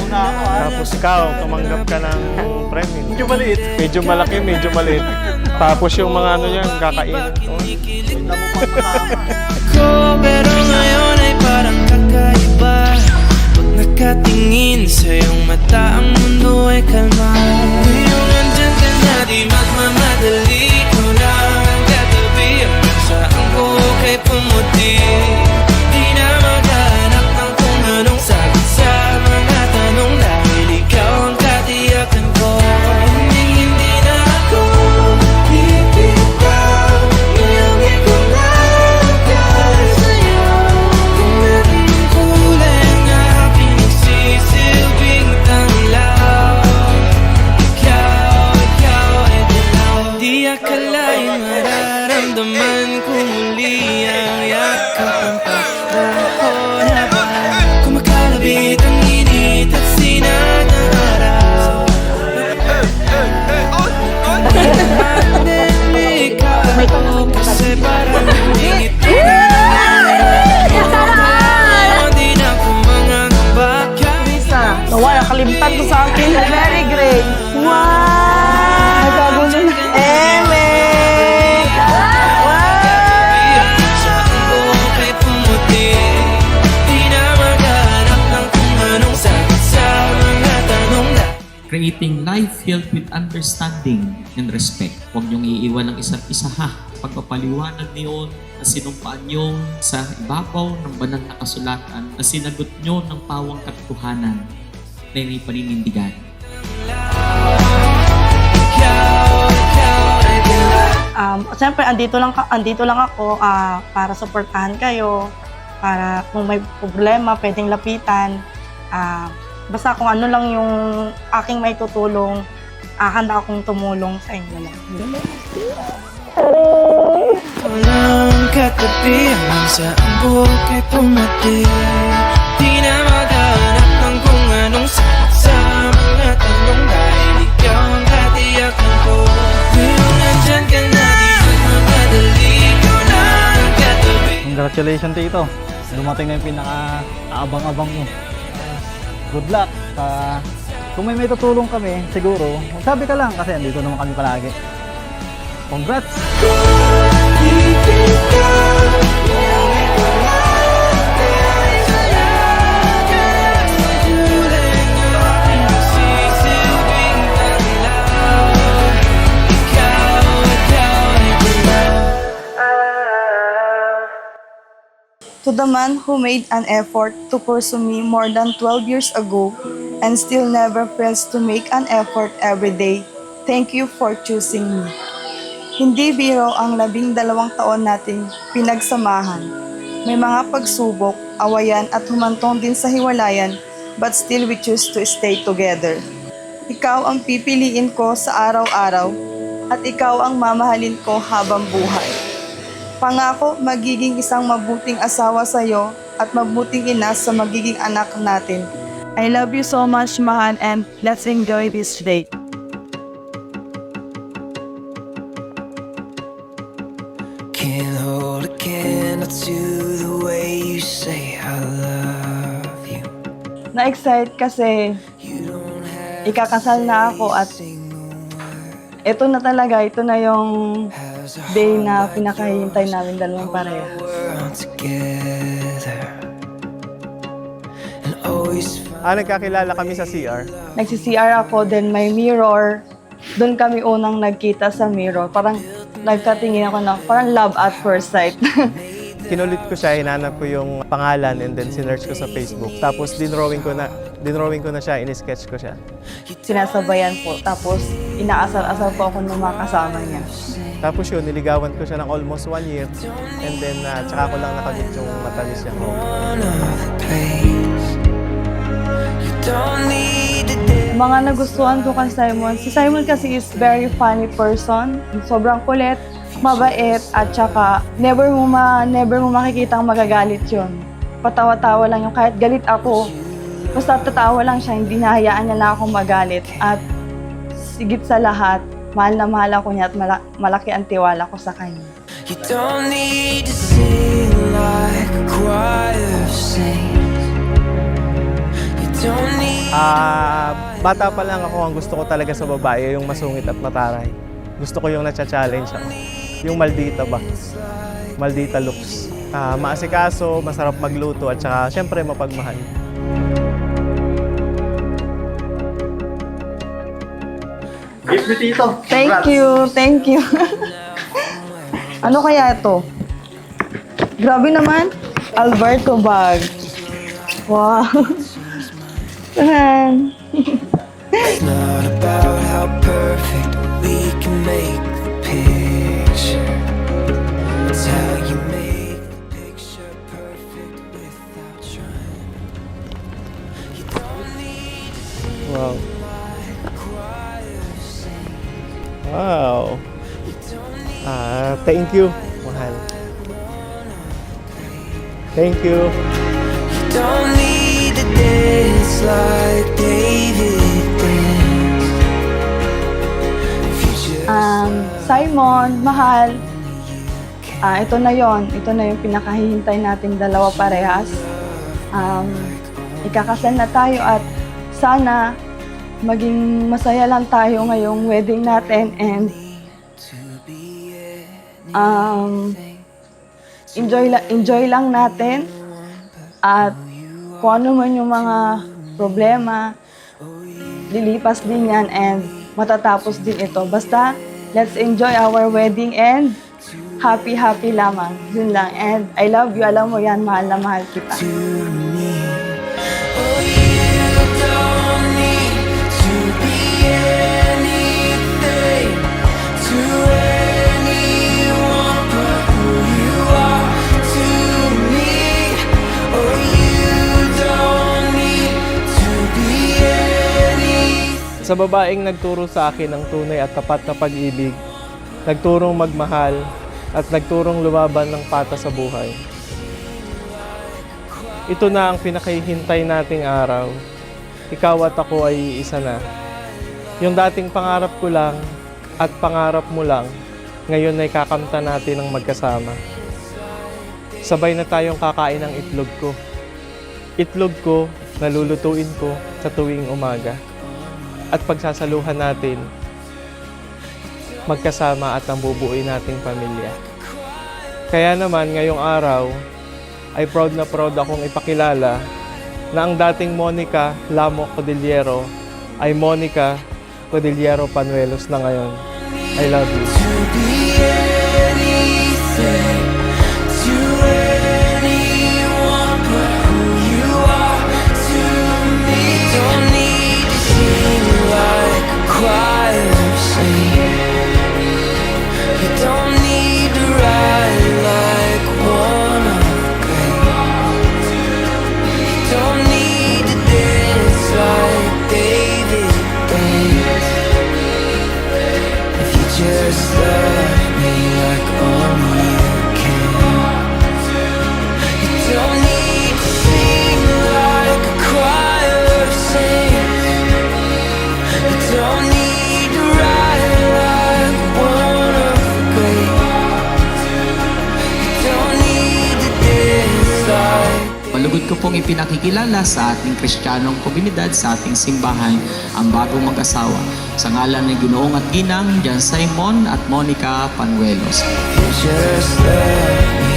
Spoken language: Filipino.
na ako. Tapos ikaw, tumanggap ka ng premyo. Medyo maliit. Medyo malaki, medyo maliit. Tapos yung mga ano yan, kakain. Pero ngayon ay parang kakaiba. Pag nakatingin sa iyong mata, ang mundo ay kalma. Ngayong andyan ka na, di magmamadali. Ikaw lang ang katabi. Saan ko kay pumuti. Di na maghanap ng kung anong sagot sa mga tanong. Dahil ikaw ang katiyakan ko. Hindi na ako bibitaw. Iyong ikulang sa'yo. Kung naging kulay na pinagsisilbing tanglaw. Ikaw ay dilaw. Di akalain mararamdaman ko muli ang yakap ng pagkako na ba. Kumakalabit ang init at sinag ng araw. Ikaw kasi parang humingit ka. Di na ko mga gabaka. Nawa, nakalimutan ko sa akin. Very great. Wow! Nagkagulo na. Eme! Saan ko kay pumuti. Di na maghanap ng kung anong sagot sa mga tanong na. Creating life filled with understanding and respect. Huwag niyong iiwan ang isa't isa ha. Pagpapaliwanag niyon na sinumpaan niyo sa ibabaw ng banal na kasulatan na sinagot niyo ng pawang katotohanan na may paninindigan. Siyempre, andito lang ako para suportahan kayo, para kung may problema, pwedeng lapitan. Basta kung ano lang yung aking may tutulong, handa akong tumulong sa inyo lang. Walang katabi hanggang sa ang buhok ay pumati. Di na maghanap ng kung anong sagot sa mga tanong. Dahil ikaw ang katiyakan ko. Ngayon nandyan ka na, di magmamadali. Ikaw na ang katabi. Congratulations, Tito. Dumating na yung pinaka-aabang-abang mo. Good luck. Kung may tutulong kami, siguro, magsabi ka lang kasi andito naman kami palagi. Congrats! To the man who made an effort to pursue me more than 12 years ago and still never fails to make an effort every day, thank you for choosing me. Hindi biro ang 12 taon nating pinagsamahan. May mga pagsubok, awayan at humantong din sa hiwalayan, but still we choose to stay together. Ikaw ang pipiliin ko sa araw-araw at ikaw ang mamahalin ko habang buhay. Pangako, magiging isang mabuting asawa sa iyo at mabuting ina sa magiging anak natin. I love you so much, Mahan, and let's enjoy this date. Can't hold a candle to the way you say I love you. Na-excite kasi You don't have ikakasal na ako at ito na talaga, ito na yung day na pinakahihintay namin dalawang pareha. world together. And always Nagkakilala kami sa CR. Nagsi-CR ako, then may mirror. Doon kami unang nagkita sa mirror. Parang nagkatingin ako na parang love at first sight. Kinulit ko siya, hinanap ko yung pangalan and then sinearch ko sa Facebook. Tapos dinrawing ko na siya, in-sketch ko siya. Sinasabayan po. Tapos inaasar-asar po ako ng mga kasama niya. Tapos yun, niligawan ko siya ng almost 1 year. And then, tsaka ko lang nakamit yung matamis niya. one of the place. You don't need to Mga nagustuhan ko kay Simon, si Simon kasi is very funny person. Sobrang kulit, mabait, at saka never mo makikitang magagalit yun. Patawa-tawa lang yung kahit galit ako. Basta tatawa lang siya, hindi nahayaan niya na akong magalit. At sigit sa lahat, mahal na mahal ako niya at malaki ang tiwala ko sa kanya. You don't need to sing like a choir of saints. You don't need Bata pa lang ako, ang gusto ko talaga sa babae yung masungit at mataray. Gusto ko yung nacha-challenge ako. Yung maldita ba? Maldita looks. Maasikaso, masarap magluto, at saka syempre mapagmahal. Gift ni Tito. Thank you, thank you. Ano kaya ito? Grabe naman. Alberto bag. Wow. Tahan. It's not about how perfect we can make the picture. It's how you make the picture perfect without trying. You don't need to sing Wow. like a choir sing. Wow. You don't need Thank you, mahal. Thank you. You don't need to dance like David danced. If you just Simon, mahal. Ito na yon. Ito na yung pinakahihintay nating dalawa parehas. Ikakasal na tayo at sana maging masaya lang tayo ngayong wedding natin and enjoy lang natin at kung ano man yung mga problema, lilipas din yan and matatapos din ito. Basta, let's enjoy our wedding and happy lamang. Yun lang. And I love you. Alam mo yan, mahal na mahal kita. to me. Oh, you don't need to be anything to anyone but who you are to me. Oh, you don't need to be anything. Sa babaeng nagturo sa akin ng tunay at tapat na pag-ibig, nagturong magmahal, at nagturong lumaban ng patas sa buhay. Ito na ang pinakahihintay nating araw. Ikaw at ako ay isa na. Yung dating pangarap ko lang at pangarap mo lang, ngayon ay kakamta natin ng magkasama. Sabay na tayong kakain ng itlog ko. Itlog ko, nalulutuin ko sa tuwing umaga. At pagsasaluhan natin, magkasama at ang bubuuin nating pamilya. Kaya naman ngayong araw ay proud na proud akong ipakilala na ang dating Monica Lamo Codillero ay Monica Codillero Panuelos na ngayon. I love you. To be anything to anyone but who you are to me. Don't need to sing like a choir sing. You don't need to ride like one of great. You don't need to dance like David danced. If you just love me like only you can. You don't need to sing like a choir sings. You don't need to ride like one of the great. You don't need to dance like. Malugod ko pong ipinakikilala sa ating Kristiyanong komunidad, sa ating simbahan, ang bagong mag-asawa. Sa ngalan ng Ginoong at Ginang, Jan Simon at Monica Panuelos. You just love me